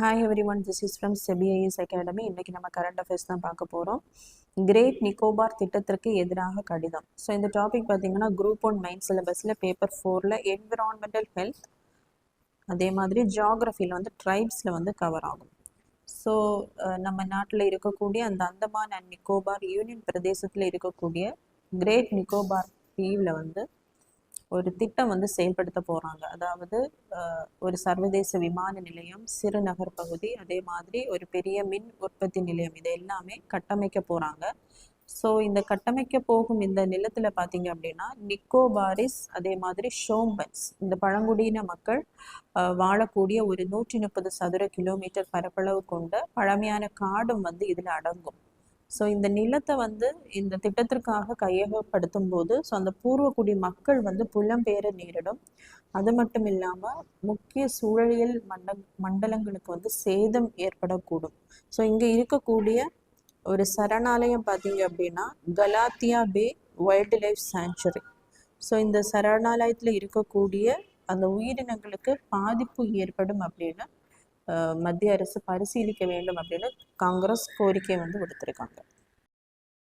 Hi everyone, this is from SEBI's Academy. இன்னைக்கு நம்ம current affairs தான் பார்க்க போகிறோம். கிரேட் நிக்கோபார் திட்டத்திற்கு எதிராக கடிதம். ஸோ இந்த டாபிக் பார்த்தீங்கன்னா குரூப் 1 மெயின் சிலபஸில் பேப்பர் 4ல் என்விரான்மெண்டல் ஹெல்த், அதே மாதிரி ஜியாகிரஃபியில் வந்து ட்ரைப்ஸில் வந்து கவர் ஆகும். ஸோ நம்ம நாட்டில் இருக்கக்கூடிய அந்த அந்தமான் அண்ட் நிக்கோபார் யூனியன் பிரதேசத்தில் இருக்கக்கூடிய கிரேட் நிக்கோபார் தீவில் வந்து ஒரு திட்டம் வந்து செயல்படுத்த போகிறாங்க. அதாவது ஒரு சர்வதேச விமான நிலையம், சிறு நகர் பகுதி, அதே மாதிரி ஒரு பெரிய மின் உற்பத்தி நிலையம், இது எல்லாமே கட்டமைக்க போகிறாங்க. ஸோ இந்த கட்டமைக்க போகும் இந்த நிலத்தில் பார்த்தீங்க அப்படின்னா நிக்கோபாரிஸ், அதே மாதிரி ஷோம்பன்ஸ், இந்த பழங்குடியின மக்கள் வாழக்கூடிய ஒரு 130 சதுர கிலோமீட்டர் பரப்பளவு கொண்ட பழமையான காடும் வந்து இதில் அடங்கும். ஸோ இந்த நிலத்தை வந்து இந்த திட்டத்திற்காக கையகப்படுத்தும் போது ஸோ அந்த பூர்வக்குடி மக்கள் வந்து புலம்பெயர நேரிடும். அது மட்டும் இல்லாமல் முக்கிய சூழலியல் மண்டலங்களுக்கு வந்து சேதம் ஏற்படக்கூடும். ஸோ இங்கே இருக்கக்கூடிய ஒரு சரணாலயம் பார்த்தீங்க அப்படின்னா கலாத்தியா பே வைல்டு லைஃப் சாங்சுரி. ஸோ இந்த சரணாலயத்தில் இருக்கக்கூடிய அந்த உயிரினங்களுக்கு பாதிப்பு ஏற்படும் அப்படின்னு மத்திய அரசு பரிசீலிக்க வேண்டும் அப்படின்னு காங்கிரஸ் கோரிக்கை வந்து விடுத்திருக்காங்க.